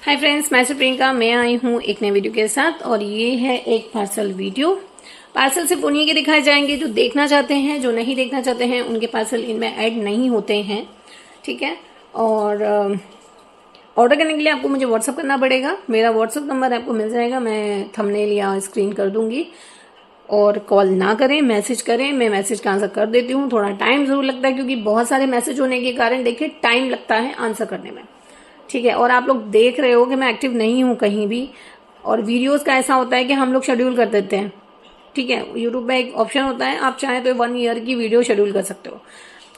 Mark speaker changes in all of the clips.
Speaker 1: Hi friends, मैं प्रियंका। मैं आई हूँ एक नए वीडियो के साथ और ये है एक पार्सल वीडियो। पार्सल सिर्फ उन्हीं के दिखाए जाएंगे जो देखना चाहते हैं। जो नहीं देखना चाहते हैं उनके पार्सल इनमें ऐड नहीं होते हैं, ठीक है। और ऑर्डर करने के लिए आपको मुझे व्हाट्सअप करना पड़ेगा। मेरा व्हाट्सअप नंबर आपको मिल जाएगा, मैं थंबनेल या स्क्रीन कर दूंगी। और कॉल ना करें, मैसेज करें। मैं मैसेज का आंसर कर देती हूँ। थोड़ा टाइम जरूर लगता है क्योंकि बहुत सारे मैसेज होने के कारण देखिए टाइम लगता है आंसर करने में, ठीक है। और आप लोग देख रहे हो कि मैं एक्टिव नहीं हूँ कहीं भी। और वीडियोस का ऐसा होता है कि हम लोग शेड्यूल कर देते हैं, ठीक है। यूट्यूब में एक ऑप्शन होता है, आप चाहें तो 1 ईयर की वीडियो शेड्यूल कर सकते हो।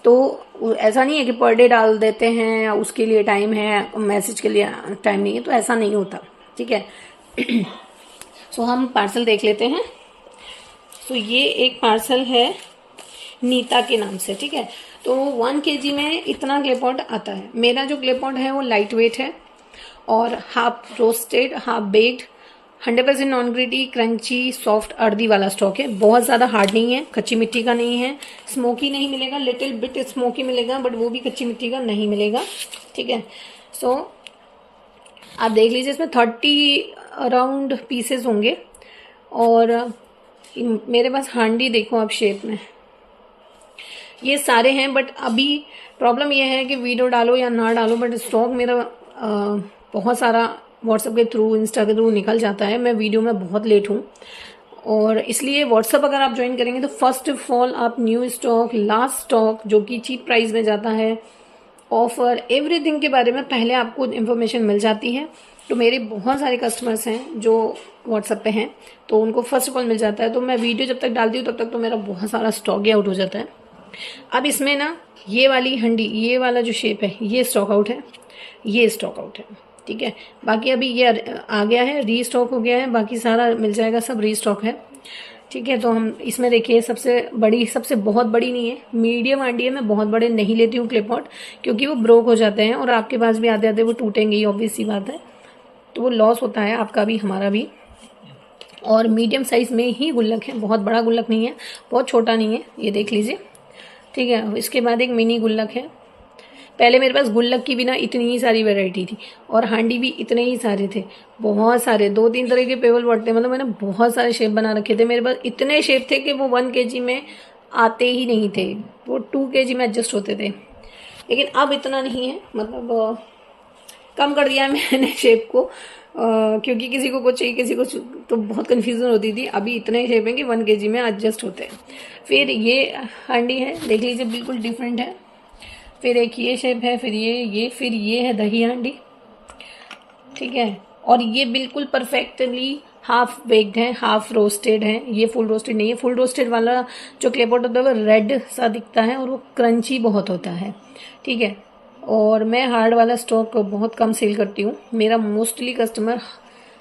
Speaker 1: तो ऐसा नहीं है कि पर डे डाल देते हैं, उसके लिए टाइम है, मैसेज के लिए टाइम नहीं है, तो ऐसा नहीं होता, ठीक है। सो हम पार्सल देख लेते हैं। तो ये एक पार्सल है नीता के नाम से, ठीक है। तो 1 kg में इतना क्ले पॉट आता है। मेरा जो क्ले पॉट है वो लाइट वेट है और half roasted, half baked, 100% non gritty, crunchy, soft earthy वाला स्टॉक है। बहुत ज़्यादा हार्ड नहीं है, कच्ची मिट्टी का नहीं है, स्मोकी नहीं मिलेगा। लिटिल बिट स्मोकी मिलेगा बट वो भी कच्ची मिट्टी का नहीं मिलेगा, ठीक है। सो आप देख लीजिए, इसमें 30 अराउंड पीसेस होंगे। और मेरे पास हांडी देखो आप शेप में, ये सारे हैं। बट अभी प्रॉब्लम ये है कि वीडियो डालो या ना डालो, बट स्टॉक मेरा बहुत सारा व्हाट्सएप के थ्रू, इंस्टा के थ्रू निकल जाता है। मैं वीडियो में बहुत लेट हूँ और इसलिए व्हाट्सएप अगर आप ज्वाइन करेंगे तो फर्स्ट ऑफ ऑल आप न्यू स्टॉक, लास्ट स्टॉक जो कि चीप प्राइस में जाता है, ऑफर, एवरीथिंग के बारे में पहले आपको इन्फॉर्मेशन मिल जाती है। तो मेरे बहुत सारे कस्टमर्स हैं जो व्हाट्सएप पे हैं, तो उनको फर्स्ट ऑफ ऑल मिल जाता है। तो मैं वीडियो जब तक डालती हूँ तब तक तो मेरा बहुत सारा स्टॉक ही आउट हो जाता है। अब इसमें ना ये वाली हंडी, ये वाला जो शेप है, ये स्टॉक आउट है, ये स्टॉक आउट है, ठीक है। बाकी अभी ये आ गया है, रीस्टॉक हो गया है, बाकी सारा मिल जाएगा, सब रीस्टॉक है, ठीक है। तो हम इसमें देखिए सबसे बड़ी, सबसे बहुत बड़ी नहीं है, मीडियम हांडी है। मैं बहुत बड़े नहीं लेती हूँ क्ले पॉट क्योंकि वो ब्रोक हो जाते हैं और आपके पास भी आते आते वो टूटेंगे ही, ऑब्वियस सी बात है। तो वो लॉस होता है आपका भी, हमारा भी। और मीडियम साइज में ही गुल्लक है, बहुत बड़ा गुल्लक नहीं है, बहुत छोटा नहीं है, ये देख लीजिए, ठीक है। इसके बाद एक मिनी गुल्लक है। पहले मेरे पास गुल्लक की भी ना इतनी ही सारी वैरायटी थी और हांडी भी इतने ही सारे थे, बहुत सारे, 2-3 तरह के पेबल वर्ड थे। मतलब मैंने बहुत सारे शेप बना रखे थे। मेरे पास इतने शेप थे कि वो 1 kg में आते ही नहीं थे, वो 2 kg में एडजस्ट होते थे। लेकिन अब इतना नहीं है, मतलब कम कर दिया है मैंने शेप को, क्योंकि किसी को कुछ चाहिए, किसी को तो बहुत कन्फ्यूजन होती थी। अभी इतने शेप हैं कि 1 kg में एडजस्ट होते हैं। फिर ये हांडी है, देख लीजिए, बिल्कुल डिफरेंट है। फिर एक ये शेप है, फिर ये है दही हांडी, ठीक है। और ये बिल्कुल परफेक्टली हाफ बेक्ड है, हाफ रोस्टेड है। ये फुल रोस्टेड नहीं है। फुल रोस्टेड वाला जो क्ले पॉट होता है वो रेड सा दिखता है और वो क्रंची बहुत होता है, ठीक है। और मैं हार्ड वाला स्टॉक बहुत कम सेल करती हूँ। मेरा मोस्टली कस्टमर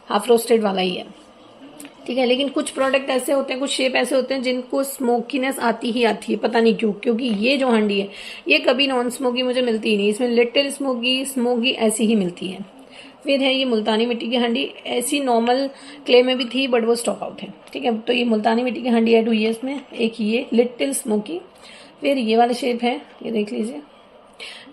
Speaker 1: हाफ रोस्टेड वाला ही है, ठीक है। लेकिन कुछ प्रोडक्ट ऐसे होते हैं, कुछ शेप ऐसे होते हैं जिनको स्मोकीनेस आती ही आती है, पता नहीं क्यों। क्योंकि ये जो हांडी है ये कभी नॉन स्मोकी मुझे मिलती ही नहीं, इसमें लिटिल स्मोकी ऐसी ही मिलती है। फिर है ये मुल्तानी मिट्टी की हांडी, ऐसी नॉर्मल क्ले में भी थी बट वो स्टॉक आउट है, ठीक है। तो ये मुल्तानी मिट्टी की हांडी ऐड हुई है इसमें। एक ये लिटिल स्मोकी, फिर ये वाला शेप है, ये देख लीजिए,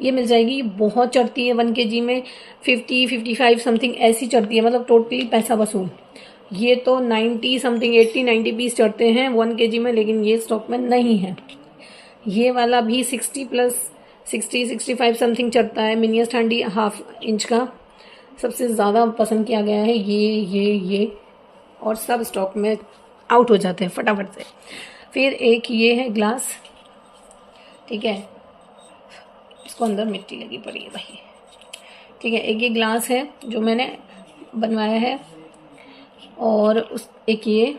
Speaker 1: ये मिल जाएगी। ये बहुत चढ़ती है, 1 kg में 50-55 समथिंग ऐसी चढ़ती है, मतलब टोटली पैसा वसूल। ये तो 90 समथिंग, 80-90 पीस चढ़ते हैं 1 kg में, लेकिन ये स्टॉक में नहीं है। ये वाला भी 60+ 65 समथिंग चढ़ता है। मिनिएस्ट हांडी ½ इंच का सबसे ज़्यादा पसंद किया गया है, ये और सब स्टॉक में आउट हो जाते हैं फटाफट से। फिर एक ये है ग्लास, ठीक है, इसको अंदर मिट्टी लगी पड़ी है भाई, ठीक है। एक ये ग्लास है जो मैंने बनवाया है और एक ये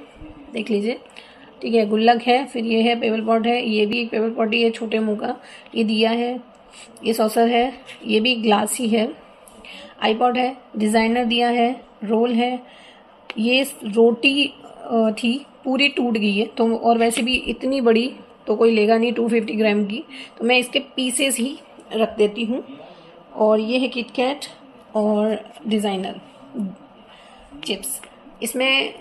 Speaker 1: देख लीजिए, ठीक है, गुल्लक है। फिर ये है पेबल पॉट है, ये भी एक पेबल पॉट ही है छोटे मुंह का। ये दिया है, ये सॉसर है, ये भी ग्लास ही है। आईपॉड है, डिज़ाइनर दिया है, रोल है। ये रोटी थी, पूरी टूट गई है तो, और वैसे भी इतनी बड़ी तो कोई लेगा नहीं 250 ग्राम की, तो मैं इसके पीसेस ही रख देती हूँ। और ये है किटकैट और डिज़ाइनर चिप्स। इसमें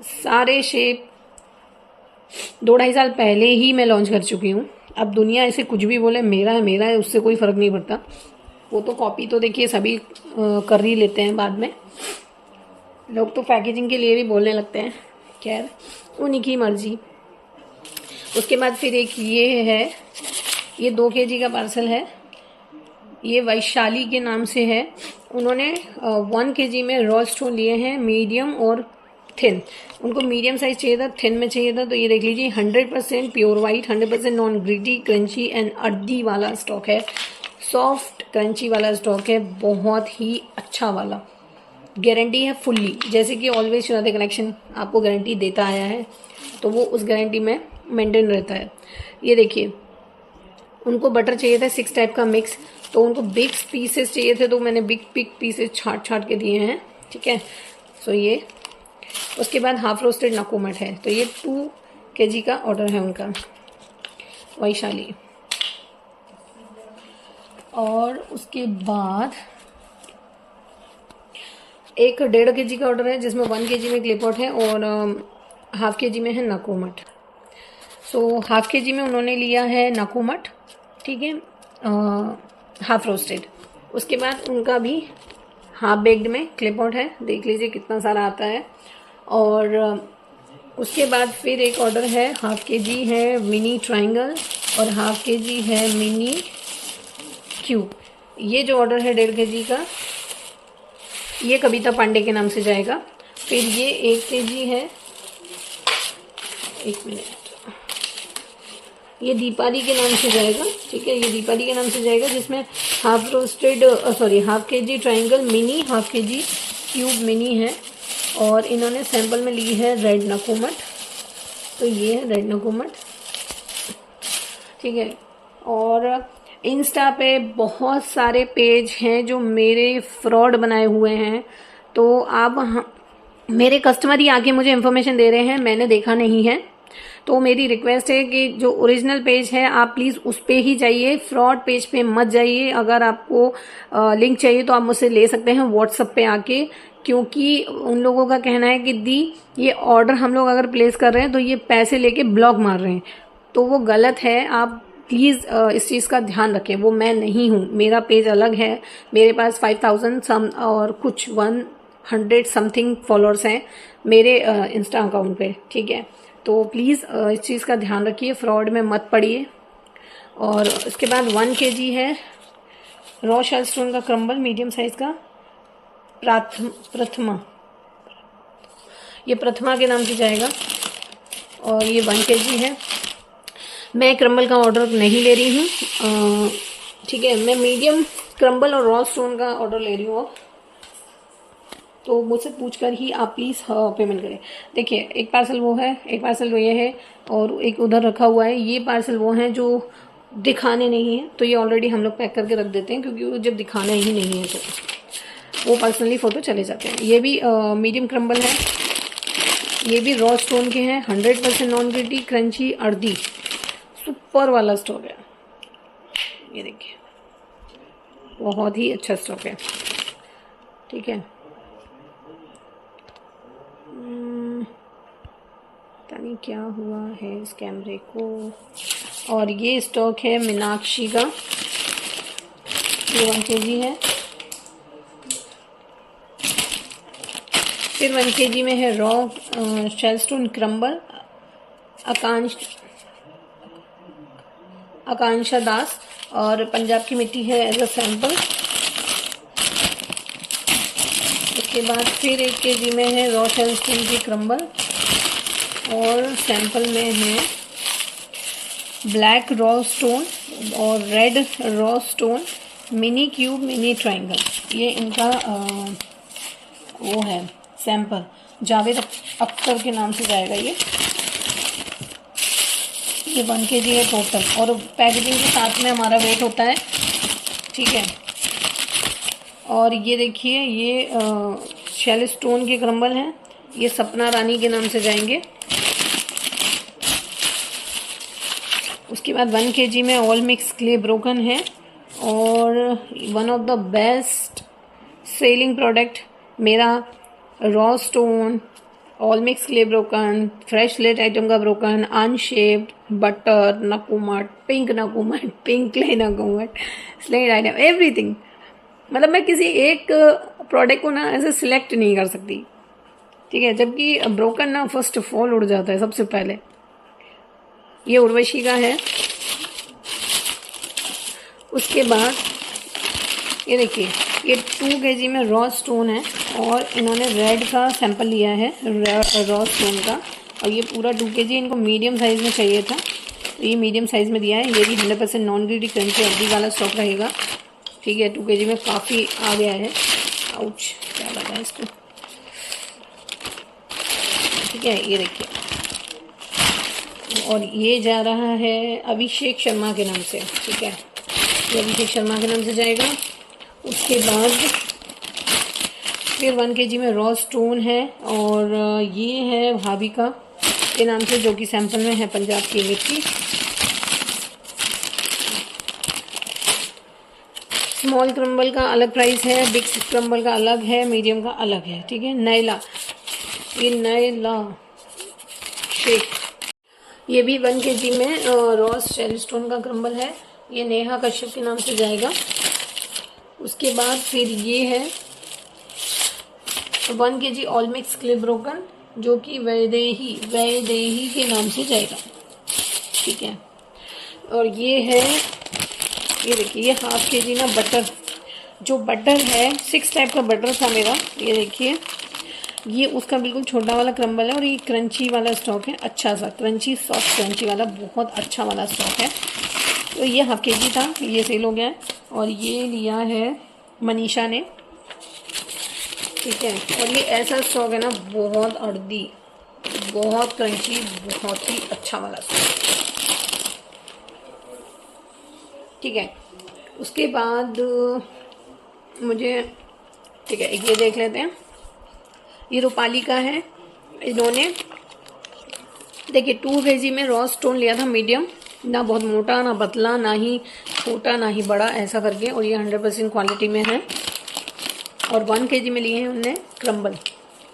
Speaker 1: सारे शेप 2-2.5 साल पहले ही मैं लॉन्च कर चुकी हूँ। अब दुनिया ऐसे कुछ भी बोले, मेरा है उससे कोई फ़र्क नहीं पड़ता। वो तो कॉपी तो देखिए सभी कर ही लेते हैं, बाद में लोग तो पैकेजिंग के लिए भी बोलने लगते हैं, खैर उन्हीं की मर्जी। उसके बाद फिर एक ये है, ये 2 kg का पार्सल है, ये वैशाली के नाम से है। उन्होंने 1 kg में रॉ स्टोन लिए हैं, मीडियम और थिन। उनको मीडियम साइज चाहिए था, थिन में चाहिए था, तो ये देख लीजिए 100% pure white, 100% non gritty, crunchy and earthy वाला स्टॉक है, सॉफ्ट क्रंची वाला स्टॉक है, बहुत ही अच्छा वाला। गारंटी है फुल्ली, जैसे कि ऑलवेज शिरादे कलेक्शन आपको गारंटी देता आया है, तो वो उस गारंटी में मेंटेन रहता है। ये देखिए, उनको बटर चाहिए था 6 टाइप का मिक्स, तो उनको बिग पीसेस चाहिए थे, तो मैंने बिग पीसेस छाट के दिए हैं, ठीक है। सो ये, उसके बाद हाफ रोस्टेड नकोमट है, तो ये 2 kg का ऑर्डर है उनका, वैशाली। और उसके बाद एक 1.5 kg का ऑर्डर है, जिसमें 1 kg में क्लेपॉट है और हाफ kg में है नकोमट। सो हाफ kg में उन्होंने लिया है नकोमट, ठीक है, हाफ रोस्टेड। उसके बाद उनका भी हाफ बेक्ड में क्लिपआउट है, देख लीजिए कितना सारा आता है। और उसके बाद फिर एक ऑर्डर है, हाफ kg है मिनी ट्रायंगल और हाफ kg है मिनी क्यूब। ये जो ऑर्डर है 1.5 kg का, ये कविता पांडे के नाम से जाएगा। फिर ये 1 kg है, 1 मिनट, ये दीपाली के नाम से जाएगा, ठीक है, ये दीपाली के नाम से जाएगा, जिसमें half roasted half kg triangle mini, half kg cube mini है। और इन्होंने सैंपल में ली है रेड नकोमट, तो ये है रेड नकोमट, ठीक है। और इंस्टा पे बहुत सारे पेज हैं जो मेरे फ्रॉड बनाए हुए हैं, तो आप मेरे कस्टमर ही आके मुझे इन्फॉर्मेशन दे रहे हैं, मैंने देखा नहीं है। तो मेरी रिक्वेस्ट है कि जो ओरिजिनल पेज है आप प्लीज़ उस पे ही जाइए, फ्रॉड पेज पे मत जाइए। अगर आपको लिंक चाहिए तो आप मुझसे ले सकते हैं व्हाट्सएप पे आके, क्योंकि उन लोगों का कहना है कि दी ये ऑर्डर हम लोग अगर प्लेस कर रहे हैं तो ये पैसे लेके ब्लॉक मार रहे हैं, तो वो गलत है। आप प्लीज़ इस चीज़ का ध्यान रखें, वो मैं नहीं हूँ, मेरा पेज अलग है। मेरे पास 5000 सम और कुछ 100 समथिंग फॉलोअर्स हैं मेरे इंस्टा अकाउंट पे, ठीक है। तो प्लीज़ इस चीज़ का ध्यान रखिए, फ्रॉड में मत पड़िए। और उसके बाद 1 kg है रॉ शेल स्टोन का क्रम्बल मीडियम साइज का, प्रथमा, ये प्रथमा के नाम से जाएगा, और ये 1 kg है। मैं क्रम्बल का ऑर्डर नहीं ले रही हूँ, ठीक है, मैं मीडियम क्रम्बल और रॉ स्टोन का ऑर्डर ले रही हूँ, तो मुझसे पूछकर ही आप प्लीज़ पेमेंट करें। देखिए, एक पार्सल वो है, एक पार्सल वो ये है, और एक उधर रखा हुआ है। ये पार्सल वो हैं जो दिखाने नहीं है, तो ये ऑलरेडी हम लोग पैक करके रख देते हैं, क्योंकि वो जब दिखाना ही नहीं है तो वो पर्सनली फ़ोटो चले जाते हैं। ये भी मीडियम क्रम्बल है, ये भी रॉ स्टोन के हैं, 100% non gritty, crunchy, earthy, super वाला स्टॉक है। ये देखिए, बहुत ही अच्छा स्टॉक है, ठीक है। पता नहीं क्या हुआ है इस कैमरे को। और ये स्टॉक है मीनाक्षी का, ये 1 kg है। फिर 1 kg में है रॉ शेलस्टोन क्रम्बल, आकांक्षा दास, और पंजाब की मिट्टी है एज अ सैंपल। उसके बाद फिर 1 kg में है रॉ शेलस्टोन की क्रम्बल, और सैंपल में है ब्लैक रॉ स्टोन और red raw stone, mini cube, mini triangle. ये इनका वो है सैंपल, जावेद अख्तर के नाम से जाएगा ये 1 kg है टोटल, और पैकेजिंग के साथ में हमारा वेट होता है, ठीक है। और ये देखिए, ये शेल स्टोन के क्रम्बल हैं, ये सपना रानी के नाम से जाएंगे। उसके बाद 1 kg में ऑल मिक्स क्ले ब्रोकन है, और one of the best selling product मेरा raw stone, all mix clay broken, fresh late item का ब्रोकन, अनशेप्ड, बटर नकोमट, पिंक नकोमट, पिंक क्ले नकोमट, स्लेट आइटम, एवरीथिंग मतलब मैं किसी एक प्रोडक्ट को ना ऐसे सिलेक्ट नहीं कर सकती, ठीक है, जबकि ब्रोकन ना फर्स्ट ऑफ ऑल उड़ जाता है सबसे पहले। ये उर्वशी का है। उसके बाद ये देखिए, ये 2 kg में रॉ स्टोन है और इन्होंने रेड का सैंपल लिया है रॉ स्टोन का, और ये पूरा 2 kg इनको मीडियम साइज़ में चाहिए था, तो ये मीडियम साइज़ में दिया है। ये भी 100% नॉन ग्रीडी क्रंची हड्डी वाला स्टॉक रहेगा, ठीक है। 2 kg में काफ़ी आ गया है। आउच, क्या लगा है इसको, ठीक है। ये देखिए, और ये जा रहा है अभिषेक शर्मा के नाम से, ठीक है, ये अभिषेक शर्मा के नाम से जाएगा। उसके बाद फिर 1 kg में रॉ स्टोन है, और ये है भाविका के नाम से, जो कि सैंपल में है पंजाब की मिट्टी। स्मॉल क्रम्बल का अलग प्राइस है, बिग क्रम्बल का अलग है, मीडियम का अलग है, ठीक है। नैला, ये नैला शेक, ये भी 1 kg में रॉ शेल स्टोन का क्रम्बल है, ये नेहा कश्यप के नाम से जाएगा। उसके बाद फिर ये है 1 kg all mix clay broken, जो कि वैदेही के नाम से जाएगा, ठीक है। और ये है, ये देखिए, ये 1/2 kg ना बटर, जो बटर है 6 टाइप का बटर था मेरा, ये देखिए, ये उसका बिल्कुल छोटा वाला क्रम्बल है, और ये क्रंची वाला स्टॉक है, अच्छा सा क्रंची, सॉफ्ट क्रंची वाला, बहुत अच्छा वाला स्टॉक है। तो ये 1/2 kg था, ये सेल हो गया है। और ये लिया है मनीषा ने, ठीक है। और ये ऐसा स्टॉक है ना, बहुत अर्दी, बहुत क्रंची, बहुत ही अच्छा वाला स्टॉक, ठीक है। उसके बाद मुझे, ठीक है, ये देख लेते हैं, ये रूपाली का है। इन्होंने देखिए 2 kg में रॉ स्टोन लिया था मीडियम, ना बहुत मोटा ना पतला, ना ही छोटा ना ही बड़ा, ऐसा करके, और ये 100% क्वालिटी में है। और 1 kg में लिए हैं उनने क्रम्बल,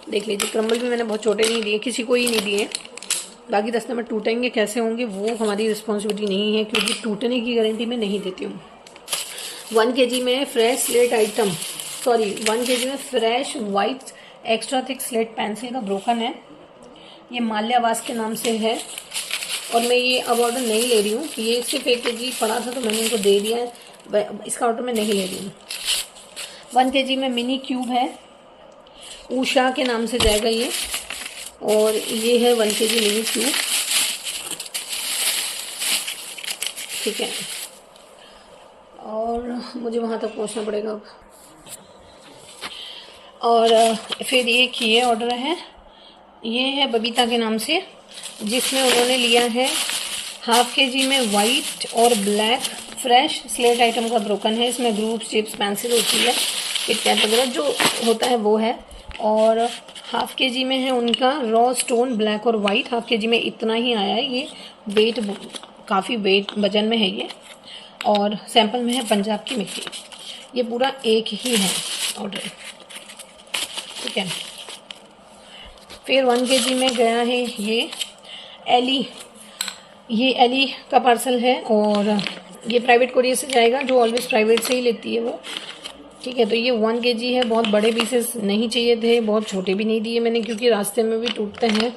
Speaker 1: देख लीजिए, क्रम्बल भी मैंने बहुत छोटे नहीं दिए, किसी को ही नहीं दिए, बाकी रास्ते में टूटेंगे कैसे होंगे वो हमारी रिस्पॉन्सिबिलिटी नहीं है, क्योंकि टूटने की गारंटी मैं नहीं देती हूँ। 1 kg में fresh slate item, sorry 1 kg में fresh white extra thick slate pencil का ब्रोकन है, ये माल्यावास के नाम से है। और मैं ये अब ऑर्डर नहीं ले रही हूँ, ये सिर्फ 1 kg पड़ा था तो मैंने इनको दे दिया है, इसका ऑर्डर मैं नहीं ले रही हूँ। 1 kg में मिनी क्यूब है, उषा के नाम से जाएगा ये, और ये है 1 kg मिनी क्यूब, ठीक है। और मुझे वहाँ तक पहुँचना पड़ेगा अब। और फिर एक ये ऑर्डर है, ये है बबीता के नाम से, जिसमें उन्होंने लिया है 1/2 kg में वाइट और ब्लैक फ्रेश स्लेट आइटम का ब्रोकन है। इसमें ग्रुप चिप्स पेंसिल होती है, किटकैट वगैरह जो होता है वो है। और 1/2 kg में है उनका रॉ स्टोन ब्लैक और वाइट, 1/2 kg में इतना ही आया है। ये वेट काफ़ी वेट वजन में है ये, और सैंपल में है पंजाब की मिट्टी। ये पूरा एक ही है ऑर्डर, ठीक है। फिर 1 kg में गया है ये एली का पार्सल है, और ये प्राइवेट कोरियर से जाएगा, जो ऑलवेज प्राइवेट से ही लेती है वो, ठीक है। तो ये 1 kg है, बहुत बड़े पीसेस नहीं चाहिए थे, बहुत छोटे भी नहीं दिए मैंने, क्योंकि रास्ते में भी टूटते हैं।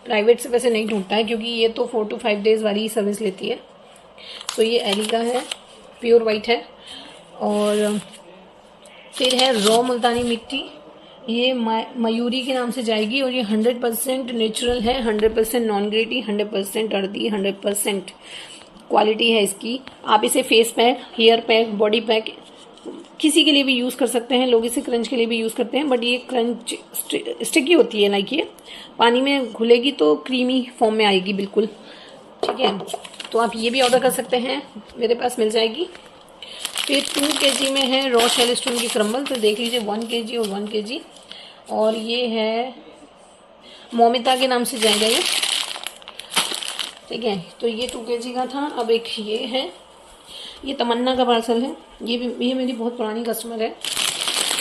Speaker 1: प्राइवेट से वैसे नहीं टूटता है, क्योंकि ये तो 4 to 5 days वाली सर्विस लेती है। तो ये एली का है, प्योर वाइट है। और फिर है रॉ मुल्तानी मिट्टी, ये मयूरी के नाम से जाएगी, और ये 100% नेचुरल है, 100% नॉन ग्रेटी, 100% अर्दी, 100% क्वालिटी है इसकी। आप इसे face pack, hair pack, body pack किसी के लिए भी यूज़ कर सकते हैं। लोग इसे क्रंच के लिए भी यूज़ करते हैं, बट ये क्रंच स्टिकी होती है, लाइक ये पानी में घुलेगी तो क्रीमी फॉर्म में आएगी बिल्कुल, ठीक है। तो आप ये भी ऑर्डर कर सकते हैं, मेरे पास मिल जाएगी। फिर 2 kg में है रॉ शेल स्टोन की क्रम्बल, तो देख लीजिए 1 kg और 1 kg। और ये है मोमिता के नाम से जाएगा ये, ठीक है। तो ये 2 kg का था। अब एक ये है, ये तमन्ना का पार्सल है, ये मेरी बहुत पुरानी कस्टमर है,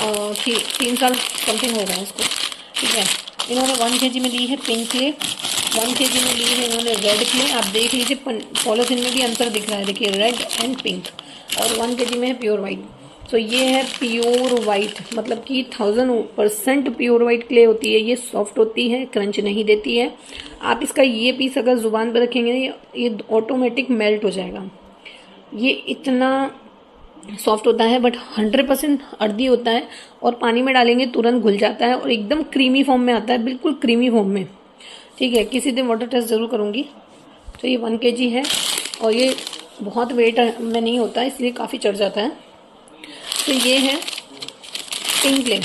Speaker 1: और 3 साल समथिंग हो गए हैं इसको, ठीक है। इन्होंने 1 kg में ली है पिंक क्ले, 1 kg में ली है इन्होंने रेड क्ले। आप देख लीजिए पॉलिथीन में भी अंतर दिख रहा है, देखिए रेड एंड पिंक। और 1 kg में है प्योर वाइट, तो ये है प्योर वाइट, मतलब कि 1000% प्योर वाइट क्ले होती है। ये सॉफ्ट होती है, क्रंच नहीं देती है। आप इसका ये पीस अगर जुबान पर रखेंगे ये ऑटोमेटिक मेल्ट हो जाएगा। ये इतना सॉफ्ट होता है बट 100% अर्दी होता है, और पानी में डालेंगे तुरंत घुल जाता है और एकदम क्रीमी फॉर्म में आता है, बिल्कुल क्रीमी फॉर्म में। ठीक है, किसी दिन वाटर टेस्ट ज़रूर करूँगी। तो ये 1 kg है और ये बहुत वेट में नहीं होता, इसलिए काफ़ी चढ़ जाता है। तो ये है पिंक क्ले।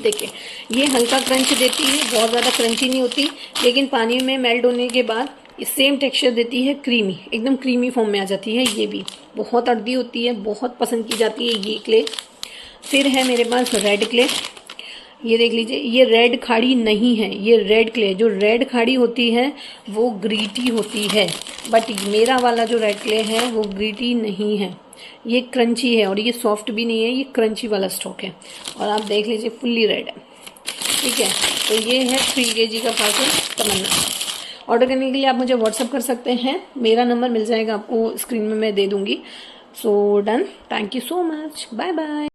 Speaker 1: देखिए ये हल्का क्रंच देती है, बहुत ज़्यादा क्रंची नहीं होती, लेकिन पानी में मेल्ट होने के बाद सेम टेक्सचर देती है, क्रीमी, एकदम क्रीमी फॉर्म में आ जाती है। ये भी बहुत अर्दी होती है, बहुत पसंद की जाती है ये क्ले। फिर है मेरे पास रेड क्ले। ये देख लीजिए, ये रेड खाड़ी नहीं है, ये रेड क्ले। जो रेड खाड़ी होती है वो ग्रीटी होती है, बट मेरा वाला जो रेड क्ले है वो ग्रीटी नहीं है, ये क्रंची है और ये सॉफ्ट भी नहीं है, ये क्रंची वाला स्टॉक है। और आप देख लीजिए फुल्ली रेड है। ठीक है, तो ये है 3 kg का पार्सल तमन्ना। ऑर्डर करने के लिए आप मुझे व्हाट्सअप कर सकते हैं, मेरा नंबर मिल जाएगा आपको, स्क्रीन में मैं दे दूंगी। So done, thank you so much, bye bye.